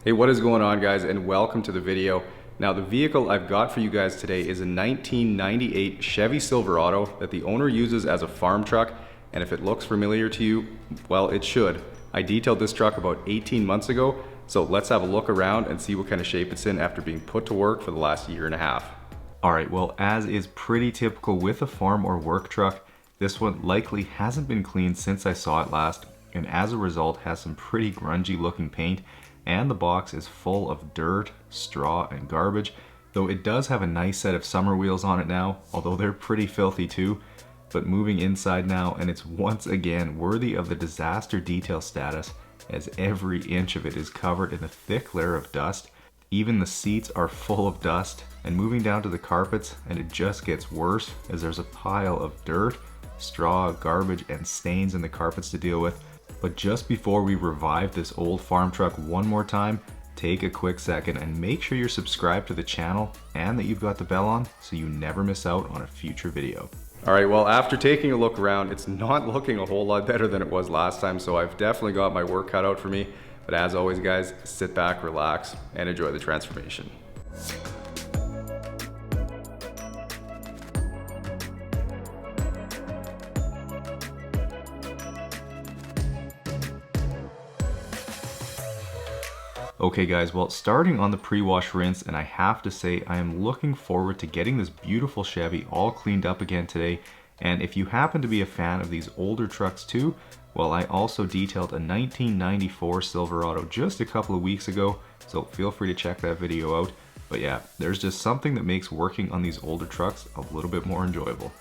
Hey, what is going on, guys, and welcome to the video. Now, the vehicle I've got for you guys today is a 1998 Chevy Silverado that the owner uses as a farm truck, and if it looks familiar to you, well, it should. I detailed this truck about 18 months ago, so let's have a look around and see what kind of shape it's in after being put to work for the last year and a half. Alright, well, as is pretty typical with a farm or work truck, this one likely hasn't been cleaned since I saw it last, and as a result has some pretty grungy looking paint, and the box is full of dirt, straw, and garbage, though it does have a nice set of summer wheels on it now, although they're pretty filthy too. But moving inside now, and it's once again worthy of the disaster detail status, as every inch of it is covered in a thick layer of dust. Even the seats are full of dust, and moving down to the carpets, and it just gets worse as there's a pile of dirt, straw, garbage, and stains in the carpets to deal with. But just before we revive this old farm truck one more time, take a quick second and make sure you're subscribed to the channel and that you've got the bell on so you never miss out on a future video. Alright, well, after taking a look around, it's not looking a whole lot better than it was last time, so I've definitely got my work cut out for me. But as always, guys, sit back, relax, and enjoy the transformation. Okay guys, well, starting on the pre-wash rinse, and I have to say I am looking forward to getting this beautiful Chevy all cleaned up again today. And if you happen to be a fan of these older trucks too, well, I also detailed a 1994 Silverado just a couple of weeks ago, so feel free to check that video out. But yeah, there's just something that makes working on these older trucks a little bit more enjoyable.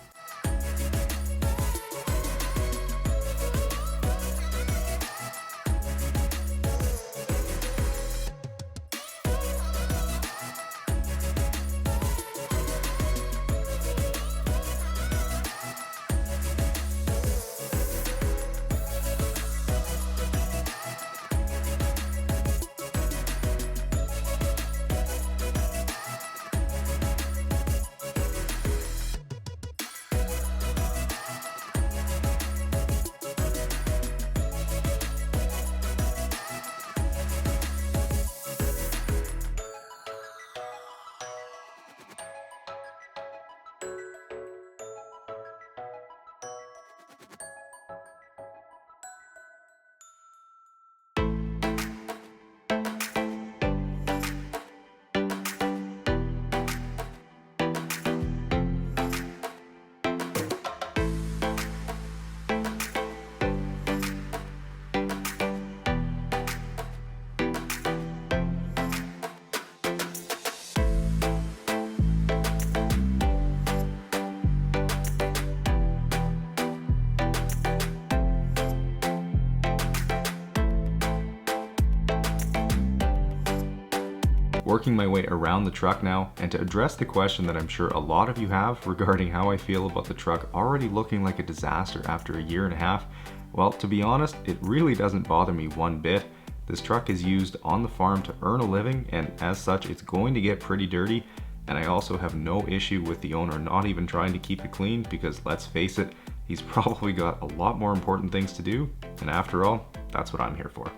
Working my way around the truck now, and to address the question that I'm sure a lot of you have regarding how I feel about the truck already looking like a disaster after a year and a half, well, to be honest, it really doesn't bother me one bit. This truck is used on the farm to earn a living, and as such it's going to get pretty dirty, and I also have no issue with the owner not even trying to keep it clean, because let's face it, he's probably got a lot more important things to do, and after all, that's what I'm here for.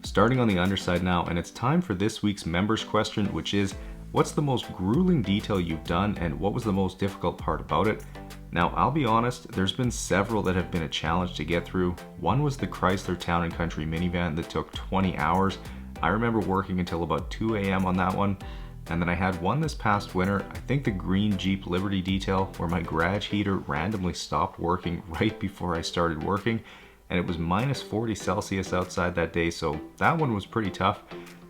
starting on the underside now, and it's time for this week's members question, which is, what's the most grueling detail you've done and what was the most difficult part about it? Now, I'll be honest, there's been several that have been a challenge to get through. One was the Chrysler Town & Country minivan that took 20 hours. I remember working until about 2 a.m. on that one. And then I had one this past winter, I think the green Jeep Liberty detail, where my garage heater randomly stopped working right before I started working. And it was minus 40 Celsius outside that day, so that one was pretty tough.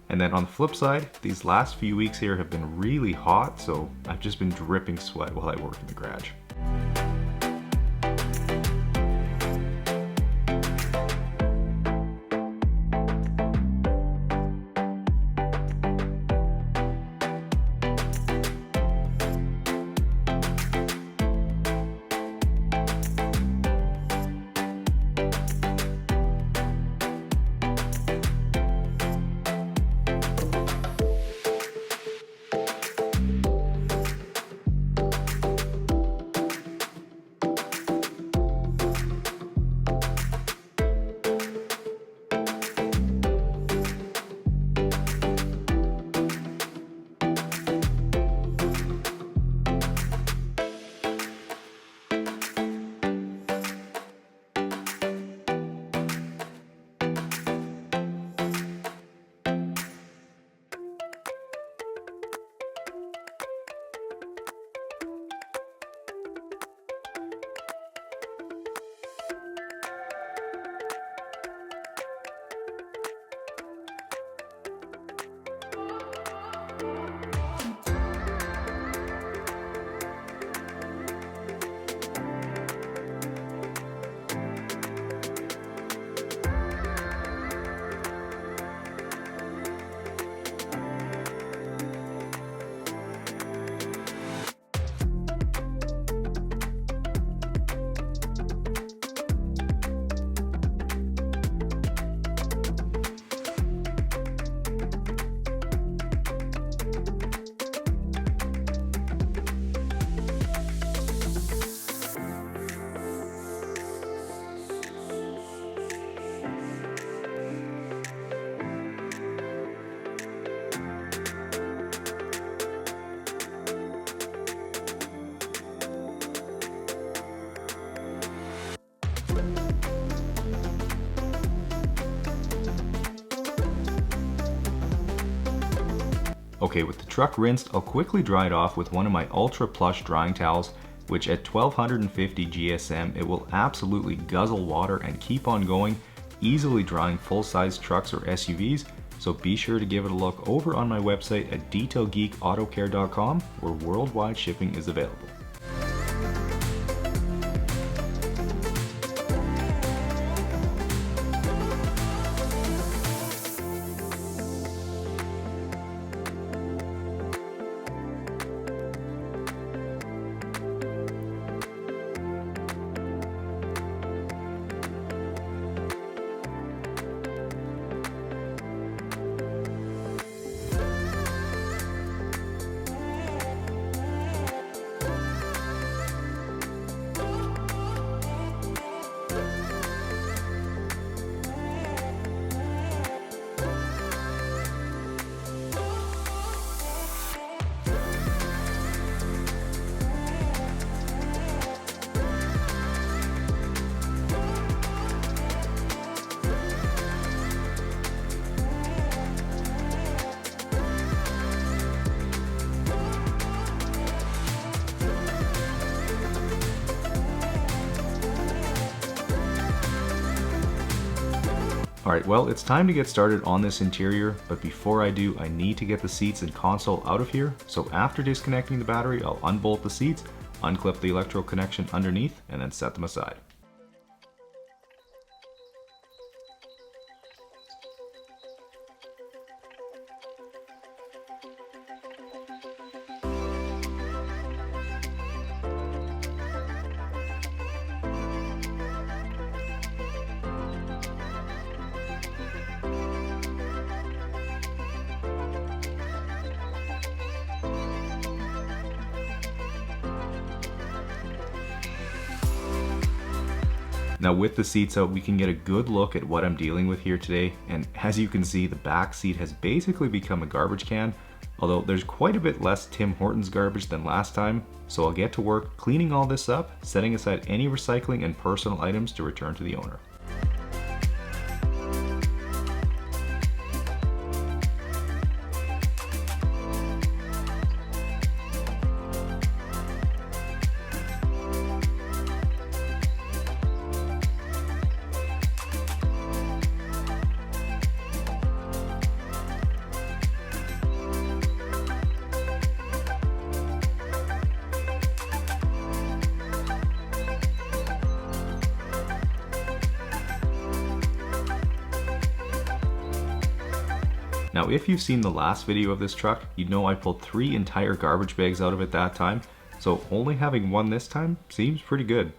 And then on the flip side, these last few weeks here have been really hot, so I've just been dripping sweat while I work in the garage. Okay, with the truck rinsed, I'll quickly dry it off with one of my Ultra Plush drying towels, which at 1250 GSM, it will absolutely guzzle water and keep on going, easily drying full-size trucks or SUVs. So be sure to give it a look over on my website at detailgeekautocare.com, where worldwide shipping is available. Alright, well, it's time to get started on this interior, but before I do, I need to get the seats and console out of here. So after disconnecting the battery, I'll unbolt the seats, unclip the electrical connection underneath, and then set them aside. Now with the seats out, we can get a good look at what I'm dealing with here today, and as you can see, the back seat has basically become a garbage can, although there's quite a bit less Tim Hortons garbage than last time, so I'll get to work cleaning all this up, setting aside any recycling and personal items to return to the owner. Now if you've seen the last video of this truck, you'd know I pulled 3 entire garbage bags out of it that time, so only having one this time seems pretty good.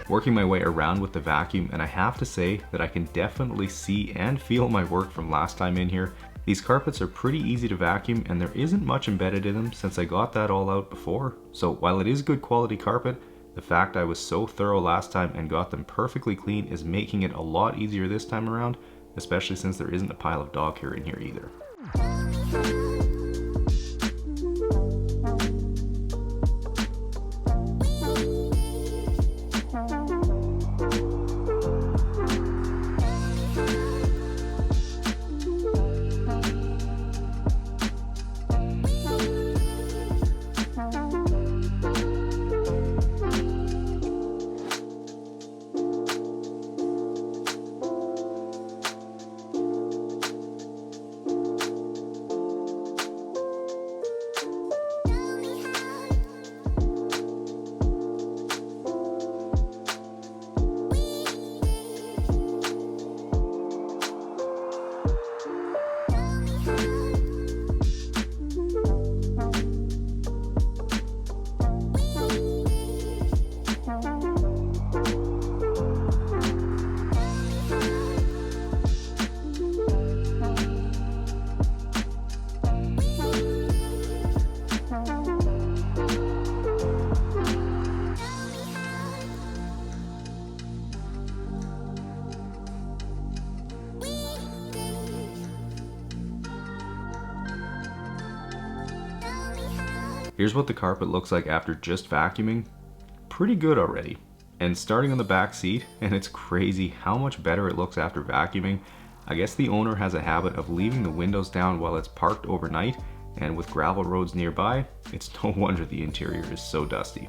Working my way around with the vacuum, and I have to say that I can definitely see and feel my work from last time in here. These carpets are pretty easy to vacuum and there isn't much embedded in them since I got that all out before. So while it is good quality carpet, the fact I was so thorough last time and got them perfectly clean is making it a lot easier this time around, especially since there isn't a pile of dog hair in here either. Here's what the carpet looks like after just vacuuming. Pretty good already. And starting on the back seat, and it's crazy how much better it looks after vacuuming. I guess the owner has a habit of leaving the windows down while it's parked overnight, and with gravel roads nearby, it's no wonder the interior is so dusty.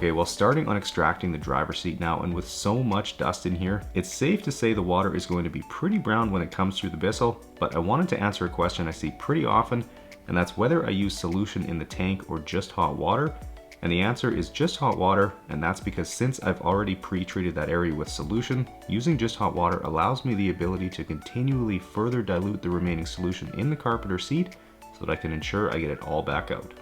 Okay, well, starting on extracting the driver's seat now, and with so much dust in here, it's safe to say the water is going to be pretty brown when it comes through the Bissell, but I wanted to answer a question I see pretty often, and that's whether I use solution in the tank or just hot water. And the answer is just hot water, and that's because since I've already pre-treated that area with solution, using just hot water allows me the ability to continually further dilute the remaining solution in the carpet or seat so that I can ensure I get it all back out.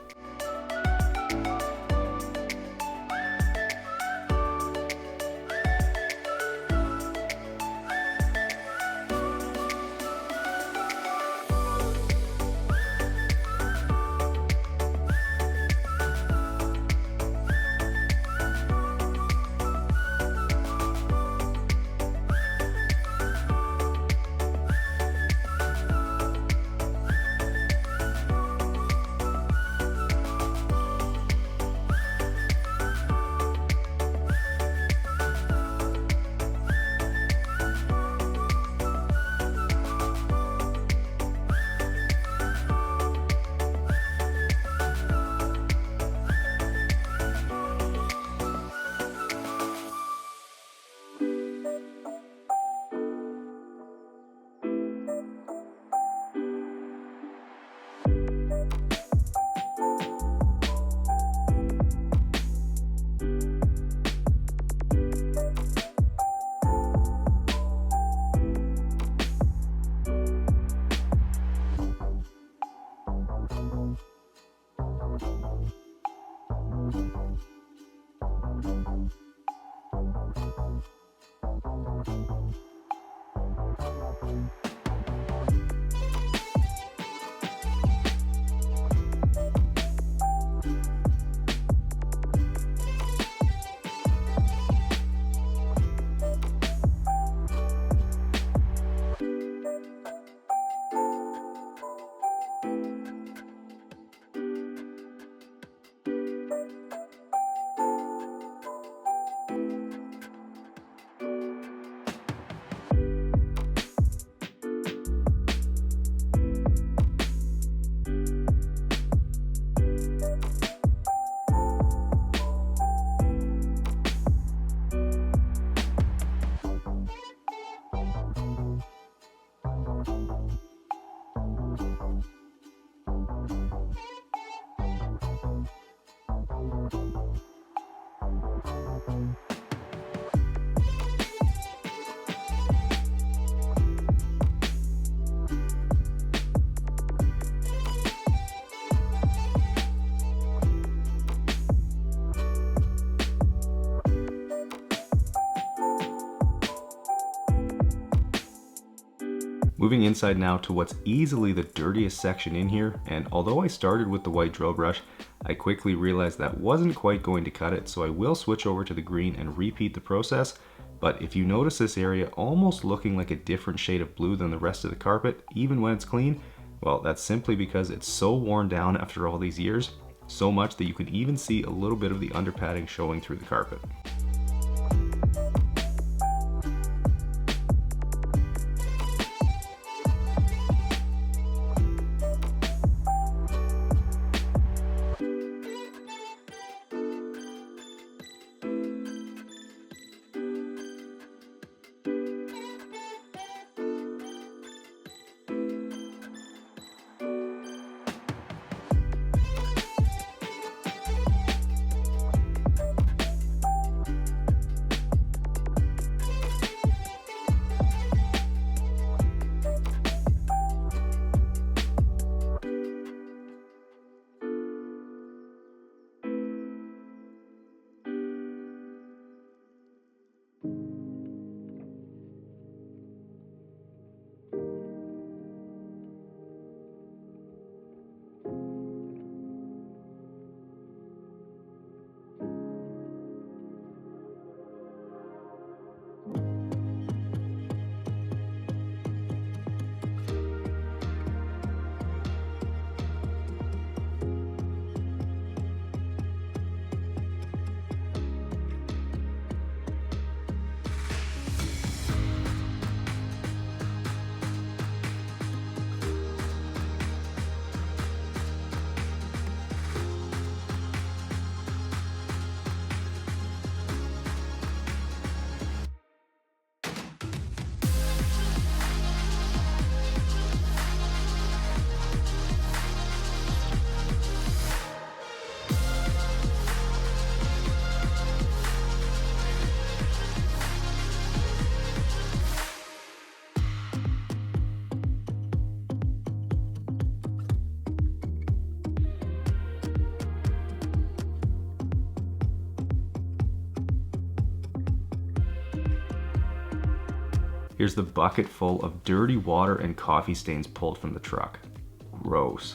Moving inside now to what's easily the dirtiest section in here, and although I started with the white drill brush, I quickly realized that wasn't quite going to cut it, so I will switch over to the green and repeat the process. But if you notice this area almost looking like a different shade of blue than the rest of the carpet, even when it's clean, well, that's simply because it's so worn down after all these years, so much that you can even see a little bit of the underpadding showing through the carpet. Here's the bucket full of dirty water and coffee stains pulled from the truck. Gross.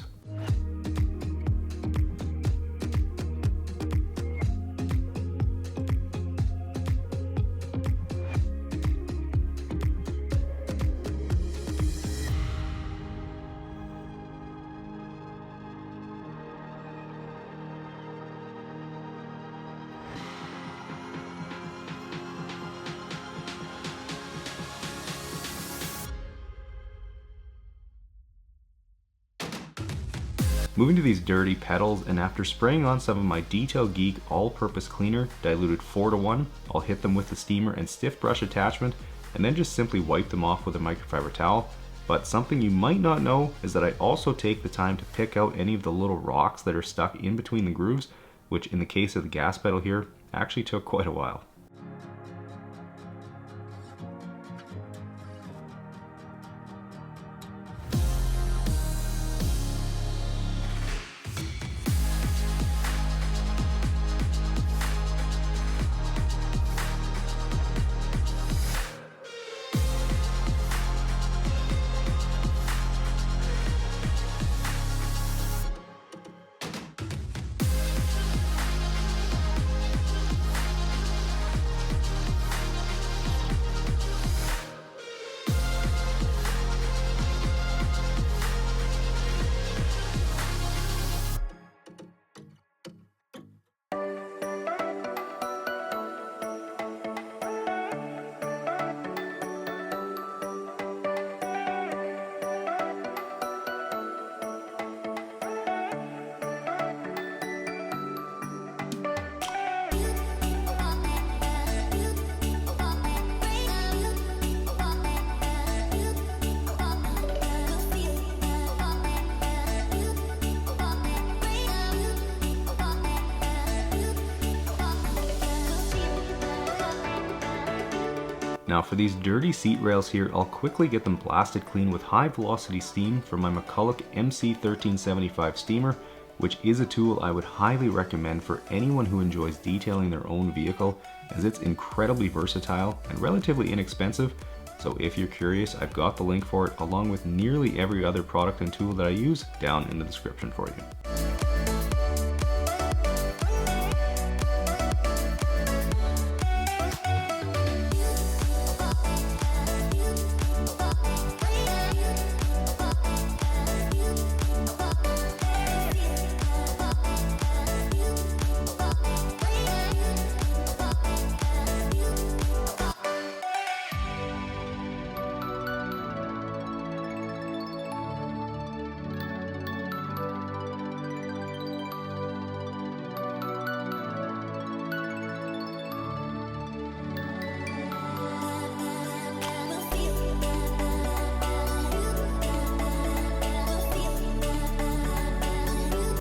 Moving to these dirty pedals, and after spraying on some of my Detail Geek all-purpose cleaner diluted 4:1, I'll hit them with the steamer and stiff brush attachment and then just simply wipe them off with a microfiber towel. But something you might not know is that I also take the time to pick out any of the little rocks that are stuck in between the grooves, which in the case of the gas pedal here actually took quite a while. Now for these dirty seat rails here, I'll quickly get them blasted clean with high velocity steam from my McCulloch MC1375 steamer, which is a tool I would highly recommend for anyone who enjoys detailing their own vehicle, as it's incredibly versatile and relatively inexpensive. So if you're curious, I've got the link for it along with nearly every other product and tool that I use down in the description for you.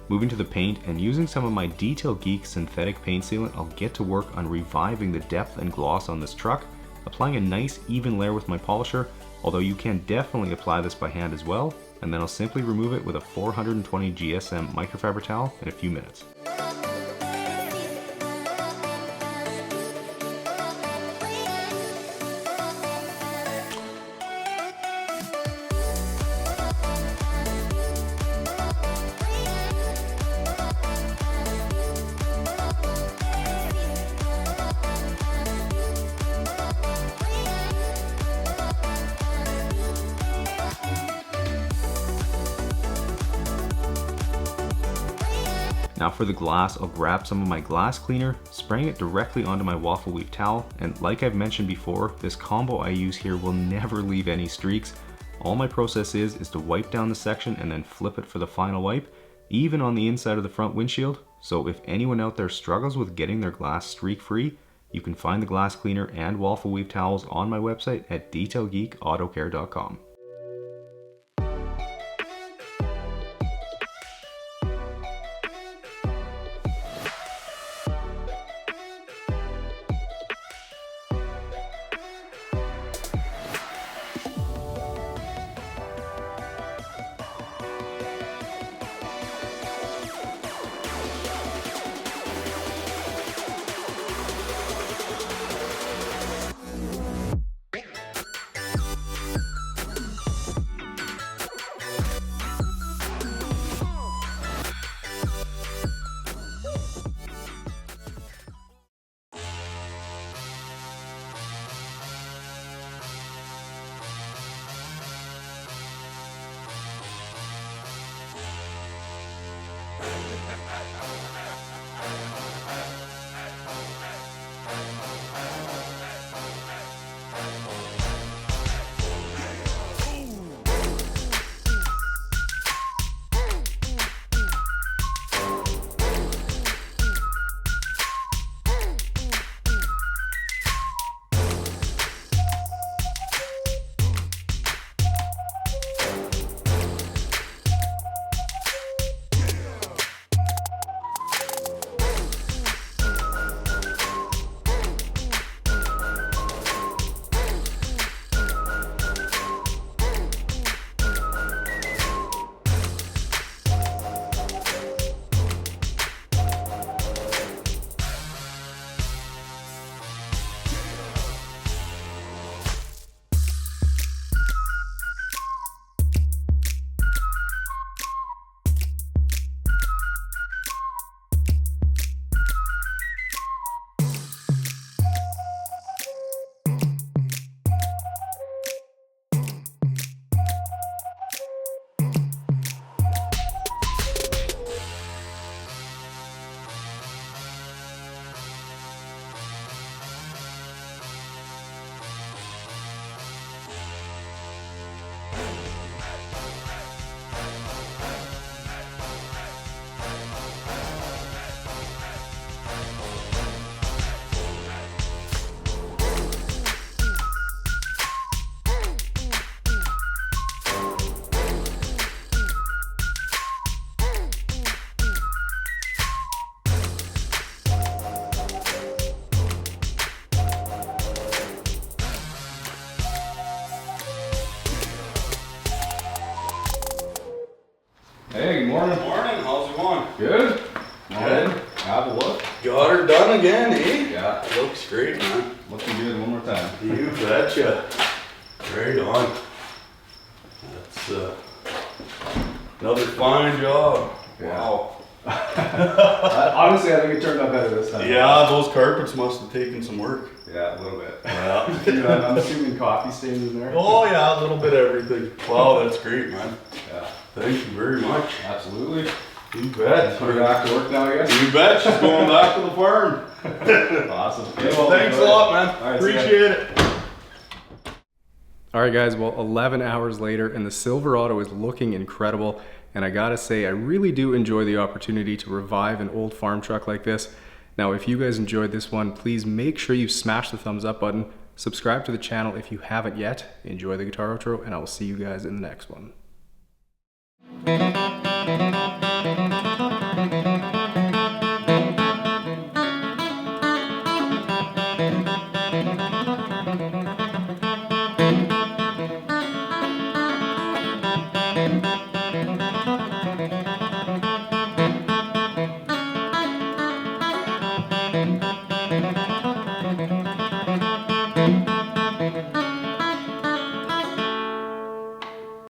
Moving to the paint, and using some of my Detail Geek synthetic paint sealant, I'll get to work on reviving the depth and gloss on this truck, applying a nice even layer with my polisher, although you can definitely apply this by hand as well, and then I'll simply remove it with a 420 GSM microfiber towel in a few minutes. Now for the glass, I'll grab some of my glass cleaner, spraying it directly onto my waffle weave towel, and like I've mentioned before, this combo I use here will never leave any streaks. All my process is to wipe down the section and then flip it for the final wipe, even on the inside of the front windshield. So if anyone out there struggles with getting their glass streak free, you can find the glass cleaner and waffle weave towels on my website at detailgeekautocare.com. morning. Morning, how's it going? Good. Good. Have a look. Got her done again, eh? Yeah. Looks great, man. Looking good one more time. You betcha. Right on. That's another fine job. Yeah. Wow. Honestly, I think it turned out better this time. Yeah, those carpets must have taken some work. Yeah, a little bit. Yeah. I'm assuming coffee stains in there. Oh yeah, a little bit of everything. Wow, that's great, man. Yeah. Thank you very much. Absolutely. You bet. We're back to work now, I guess. You bet. She's going back to the farm. Awesome. Okay, well, thanks a lot, man. All right, appreciate it. All right, guys. Well, 11 hours later, and the Silverado is looking incredible. And I gotta say, I really do enjoy the opportunity to revive an old farm truck like this. Now, if you guys enjoyed this one, please make sure you smash the thumbs up button. Subscribe to the channel if you haven't yet. Enjoy the guitar outro, and I will see you guys in the next one.